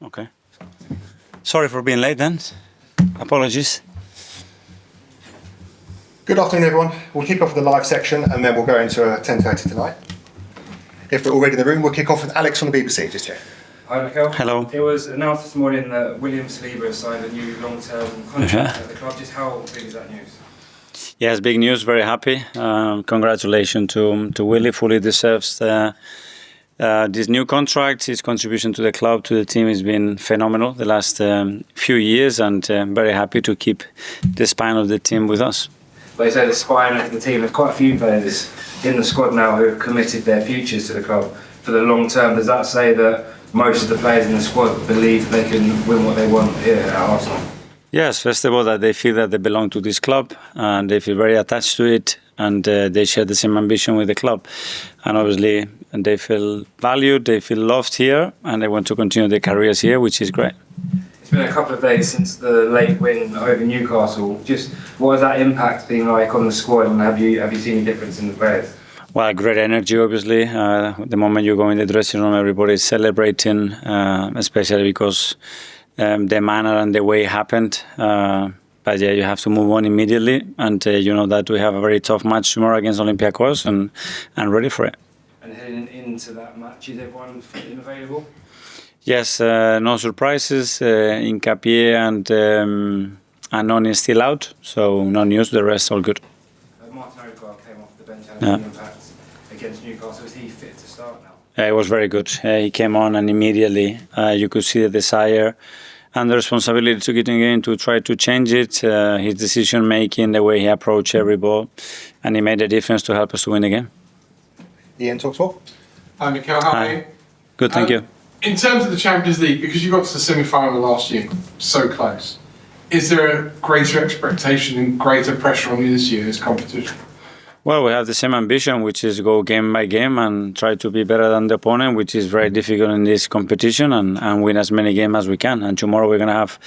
Okay. Sorry for being late then. Apologies. Good afternoon, everyone. We'll kick off with the live section and then we'll go into 10:30 tonight. If we're already in the room, we'll kick off with Alex from the BBC. Just here. Hi, Mikel. Hello. It was announced this morning that William Saliba has signed a new long-term contract at the club. Just how big is that news? Yes, big news. Very happy. Congratulations to Willie. Fully deserves this new contract. His contribution to the club, to the team, has been phenomenal the last few years, and very happy to keep the spine of the team with us. But you say the spine of the team. There's quite a few players in the squad now who have committed their futures to the club for the long term. Does that say that most of the players in the squad believe they can win what they want here at Arsenal? Yes, first of all, that they feel that they belong to this club and they feel very attached to it, and they share the same ambition with the club. And obviously, they feel valued, they feel loved here, and they want to continue their careers here, which is great. It's been a couple of days since the late win over Newcastle. Just what has that impact been like on the squad, and have you seen a difference in the players? Well, great energy, obviously. The moment you go in the dressing room, everybody's celebrating, especially because the manner and the way it happened. But yeah, you have to move on immediately, and you know that we have a very tough match tomorrow against Olympiacos, and ready for it. And heading into that match, is everyone fit and available? Yes, no surprises. Hincapié and Anon is still out, so no news. The rest all good. Martin Odegaard came off the bench, had an impact against Newcastle. Is he fit to start now? It was very good. He came on, and immediately you could see the desire and the responsibility to get in the game to try to change it. His decision making, the way he approached every ball, and he made a difference to help us to win the game. Ian Talkswell. Hi, Mikel. How are you? Good, thank you. In terms of the Champions League, because you got to the semi-final last year, so close, is there a greater expectation and greater pressure on you this year, this competition? Well, we have the same ambition, which is go game by game and try to be better than the opponent, which is very difficult in this competition, and win as many games as we can. And tomorrow we're going to have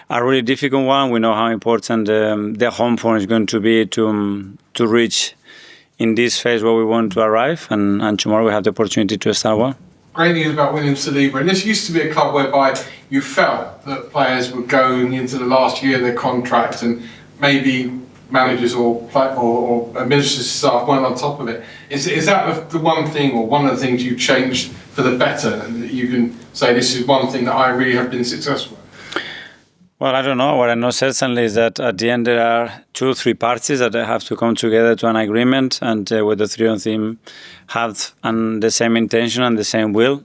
a really difficult one. We know how important the home form is going to be to reach in this phase where we want to arrive, and tomorrow we have the opportunity to start well. Great news about William Saliba. And this used to be a club whereby you felt that players were going into the last year of their contract, and maybe managers or administrative staff weren't on top of it. Is that the one thing, or one of the things you've changed for the better, and that you can say this is one thing that I really have been successful at? Well, I don't know. What I know certainly is that at the end there are 2 or 3 parties that have to come together to an agreement, and with the 3 of them have the same intention and the same will,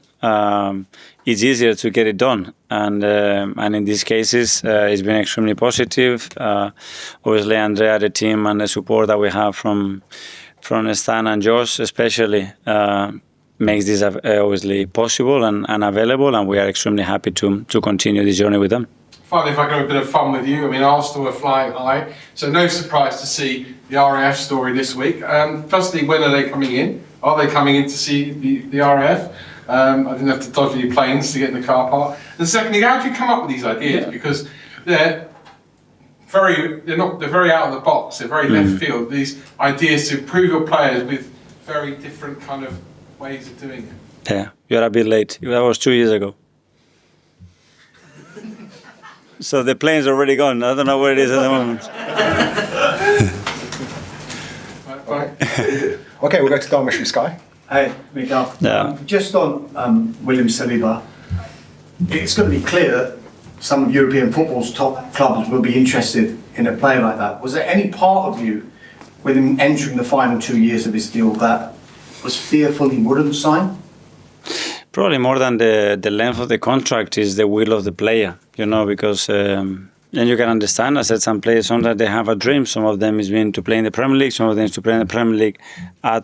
it's easier to get it done. And in these cases, it's been extremely positive. Obviously, Andrea, the team, and the support that we have from Stan and Josh especially makes this obviously possible and available, and we are extremely happy to continue this journey with them. Finally, if I can have a bit of fun with you, I mean, Arsenal are flying high, so no surprise to see the RAF story this week. Firstly, when are they coming in? Are they coming in to see the RAF? I didn't have to dodge any planes to get in the car park. And secondly, how do you come up with these ideas? Yeah. Because they're very out of the box. They're very left field. These ideas to improve your players with very different kind of ways of doing it. Yeah, you're a bit late. That was 2 years ago. So the plane's already gone. I don't know where it is at the moment. Okay, we'll go to Dowman from Sky. Hey, Mikel. Yeah. Just on William Saliba, it's going to be clear that some of European football's top clubs will be interested in a player like that. Was there any part of you, with him entering the final 2 years of his deal, that was fearful he wouldn't sign? Probably more than the length of the contract is the will of the player, you know, because then you can understand, I said, some players, sometimes they have a dream. Some of them is being to play in the Premier League, some of them is to play in the Premier League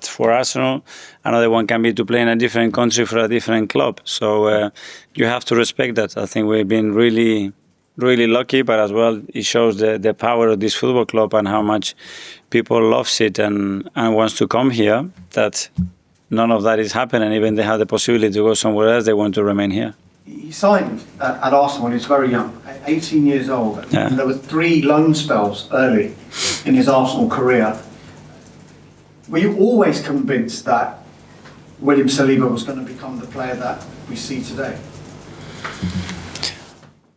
for Arsenal. Another one can be to play in a different country for a different club. So you have to respect that. I think we've been really, really lucky, but as well, it shows the power of this football club and how much people loves it and wants to come here, that none of that is happening. Even they have the possibility to go somewhere else, they want to remain here. He signed at Arsenal when he was very young, 18 years old. Yeah. And there were 3 loan spells early in his Arsenal career. Were you always convinced that William Saliba was going to become the player that we see today?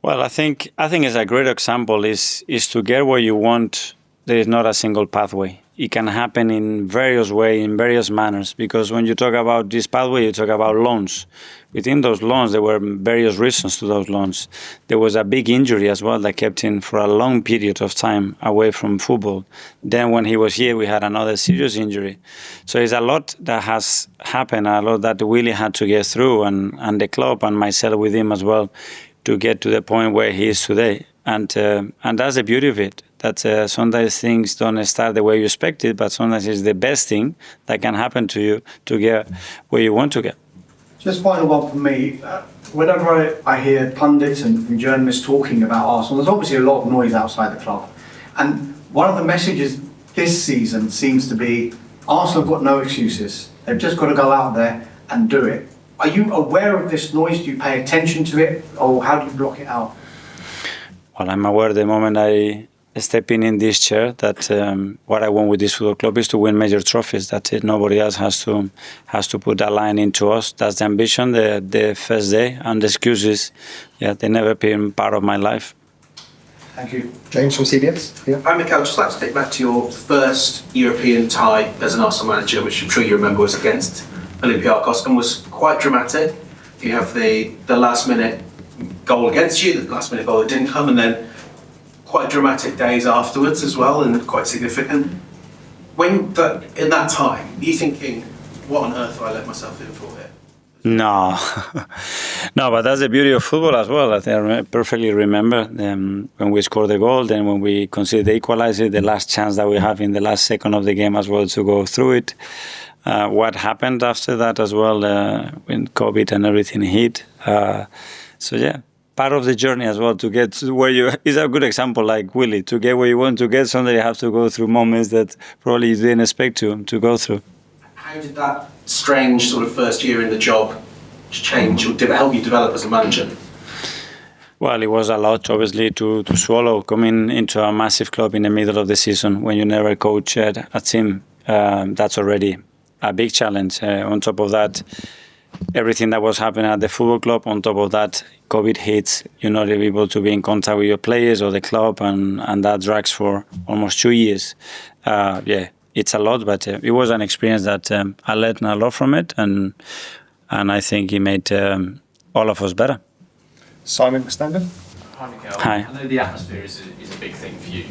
Well, I think it's a great example is to get where you want. There is not a single pathway. It can happen in various ways, in various manners. Because when you talk about this pathway, you talk about loans. Within those loans, there were various reasons to those loans. There was a big injury as well that kept him for a long period of time away from football. Then when he was here, we had another serious injury. So it's a lot that has happened, a lot that Willie had to get through, and the club and myself with him as well, to get to the point where he is today. And that's the beauty of it, that sometimes things don't start the way you expect it, but sometimes it's the best thing that can happen to you to get where you want to get. Just final one from me. Whenever I hear pundits and journalists talking about Arsenal, there's obviously a lot of noise outside the club. And one of the messages this season seems to be Arsenal have got no excuses. They've just got to go out there and do it. Are you aware of this noise? Do you pay attention to it? Or how do you block it out? Well, I'm aware the moment I step in this chair that what I want with this football club is to win major trophies. That's it. Nobody else has to put that line into us. That's the ambition, the first day, and the excuses. Yeah, they never been part of my life. Thank you. James from CBS. Yeah. Hi, Mikel. Just like to take back to your first European tie as an Arsenal manager, which I'm sure you remember was against Olympiacos and was quite dramatic. You have the last-minute goal against you, the last-minute goal that didn't come, and then quite dramatic days afterwards as well, and quite significant. In that time, are you thinking, what on earth have I let myself in for here? No, no, but that's the beauty of football as well. I perfectly remember when we scored the goal, then when we conceded the equalizer, the last chance that we have in the last second of the game as well to go through it. What happened after that as well when COVID and everything hit. So yeah, part of the journey as well to get to where you is a good example, like Willie, to get where you want to get. Sometimes you have to go through moments that probably you didn't expect to go through. How did that strange sort of first year in the job change or help you develop as a manager? Well, it was a lot, obviously, to swallow, coming into a massive club in the middle of the season when you never coach a team. That's already a big challenge. On top of that, everything that was happening at the football club, on top of that, COVID hits, you're not able to be in contact with your players or the club, and that drags for almost 2 years. Yeah, it's a lot, but it was an experience that I learned a lot from it, and I think it made all of us better. Simon Standard. Hi, Mikel. Hi. I know the atmosphere is a big thing for you.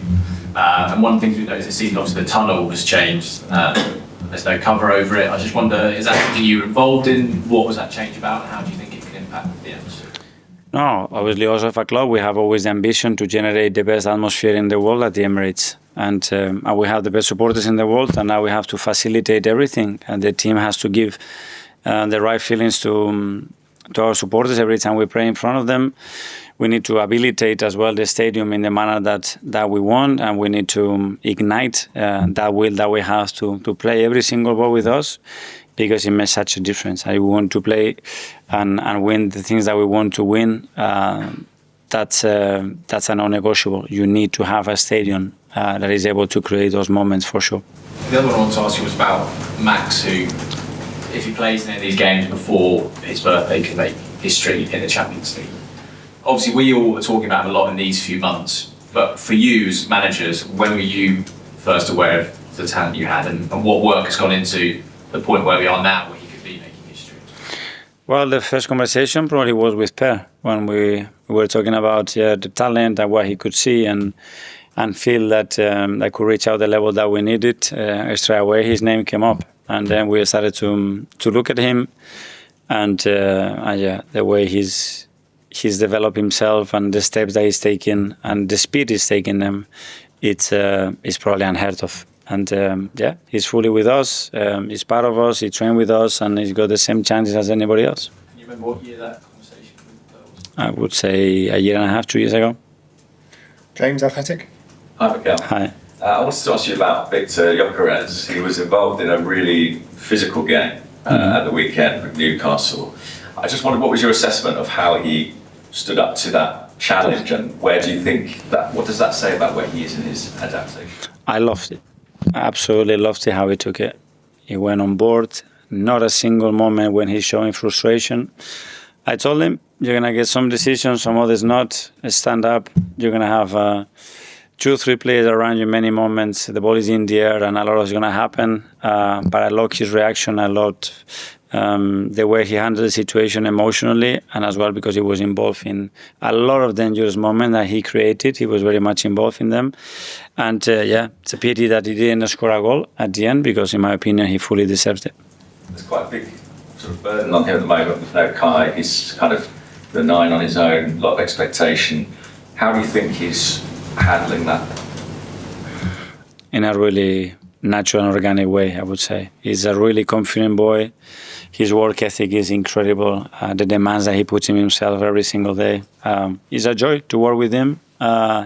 And one of the things we've noticed this season, obviously the tunnel has changed. There's no cover over it. I just wonder, is that something you were involved in? What was that change about, and how do you think it could impact the atmosphere? No, obviously also as a club, we have always the ambition to generate the best atmosphere in the world at the Emirates. And we have the best supporters in the world, and now we have to facilitate everything. And the team has to give the right feelings to our supporters every time we play in front of them. We need to habilitate as well the stadium in the manner that we want, and we need to ignite that will that we have to play every single ball with us, because it makes such a difference. I want to play and win the things that we want to win. That's a non-negotiable. You need to have a stadium that is able to create those moments for sure. The other one I wanted to ask you was about Max, who, if he plays in any of these games before his birthday, could make history in the Champions League. Obviously, we all are talking about him a lot in these few months, but for you as managers, when were you first aware of the talent you had, and what work has gone into the point where we are now, where he could be making history? Well, the first conversation probably was with Per, when we were talking about the talent and what he could see and feel that that could reach out the level that we needed. Straight away, his name came up, and then we started to look at him, and the way he's developed himself and the steps that he's taken and the speed he's taking them, it's probably unheard of. And he's fully with us. He's part of us. He trained with us, and he's got the same chances as anybody else. Can you remember what year that conversation was? I would say a year and a half, 2 years ago. James, Athletic. Hi, Mikel. Hi. I wanted to ask you about Viktor Gyokeres. He was involved in a really physical game at the weekend with Newcastle. I just wondered, what was your assessment of how he stood up to that challenge, and where do you think that, what does that say about where he is in his adaptation? I loved it. I absolutely loved it how he took it. He went on board. Not a single moment when he's showing frustration. I told him, you're gonna get some decisions, some others not. Stand up. You're gonna have 2-3 players around you many moments. The ball is in the air, and a lot is gonna happen. But I like his reaction. I loved the way he handled the situation emotionally, and as well because he was involved in a lot of dangerous moments that he created. He was very much involved in them. And yeah, it's a pity that he didn't score a goal at the end, because in my opinion, he fully deserved it. There's quite a big sort of burden on him at the moment with no Kai. He's kind of the 9 on his own, a lot of expectation. How do you think he's handling that? In a really natural and organic way, I would say. He's a really confident boy. His work ethic is incredible. The demands that he puts in himself every single day. It's a joy to work with him.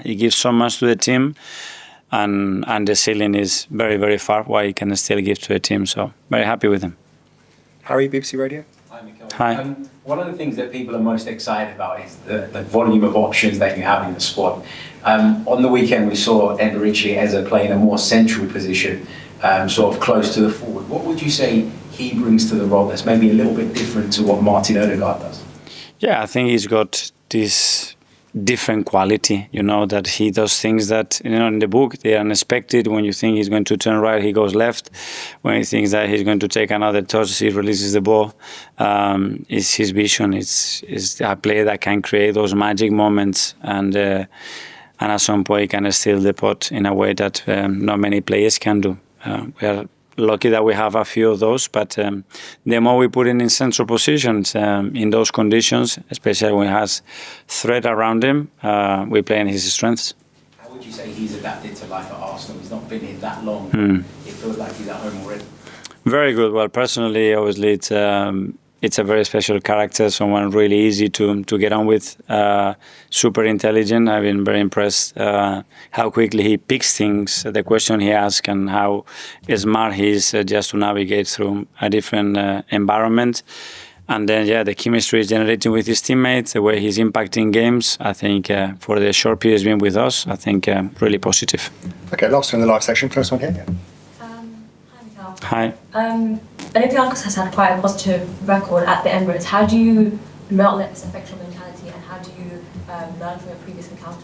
He gives so much to the team, and the ceiling is very, very far what he can still give to the team. So very happy with him. Harry, BBC Radio. Hi, Mikel. Hi. One of the things that people are most excited about is the volume of options that you have in the squad. On the weekend, we saw Eberechi as a playing a more central position, sort of close to the forward. What would you say he brings to the role that's maybe a little bit different to what Martin Odegaard does? Yeah, I think he's got this different quality, that he does things that, in the book, they are unexpected. When you think he's going to turn right, he goes left. When he thinks that he's going to take another touch, he releases the ball. It's his vision. It's a player that can create those magic moments, and at some point he can steal the pot in a way that not many players can do. We are lucky that we have a few of those, but the more we put in central positions in those conditions, especially when he has threat around him, we play in his strengths. How would you say he's adapted to life at Arsenal? He's not been here that long. It feels like he's at home already. Very good. Well, personally, obviously, it's a very special character, someone really easy to get on with, super intelligent. I've been very impressed how quickly he picks things, the question he asks, and how smart he is just to navigate through a different environment. And then, yeah, the chemistry is generating with his teammates, the way he's impacting games. I think for the short period he's been with us, I think really positive. Okay, last one in the live section. First one here. Hi. Olympiacos has had quite a positive record at the Emirates. How do you not let this affect your mentality, and how do you learn from your previous encounters?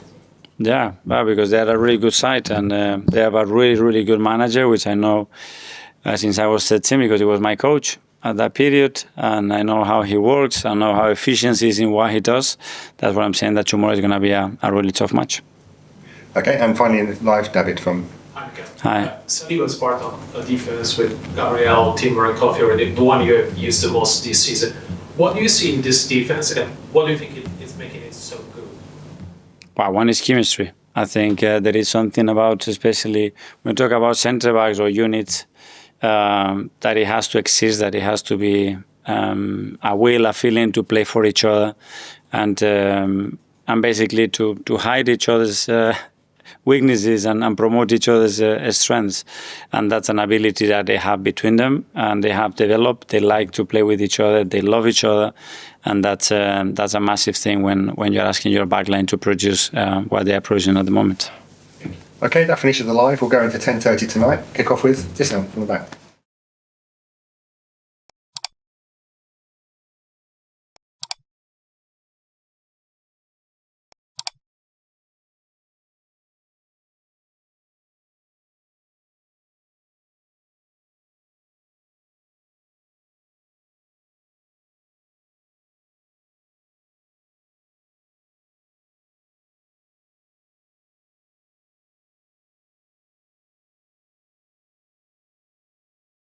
Yeah, well, because they had a really good side, and they have a really, really good manager, which I know since I was 13, because he was my coach at that period, and I know how he works. I know how efficient he is in what he does. That's what I'm saying, that tomorrow is going to be a really tough match. Okay, and finally in the live, David from... Hi. Saliba was part of a defense with Gabriel, Timber, and Coffee already, the one you have used the most this season. What do you see in this defense, and what do you think is making it so good? Well, one is chemistry. I think there is something about, especially when we talk about centre backs or units, that it has to exist, that it has to be a will, a feeling to play for each other, and basically to hide each other's weaknesses and promote each other's strengths. And that's an ability that they have between them, and they have developed. They like to play with each other. They love each other. And that's a massive thing when you're asking your backline to produce what they are producing at the moment. Okay, that finishes the live. We'll go into 10:30 tonight. Kick off with this one from the back.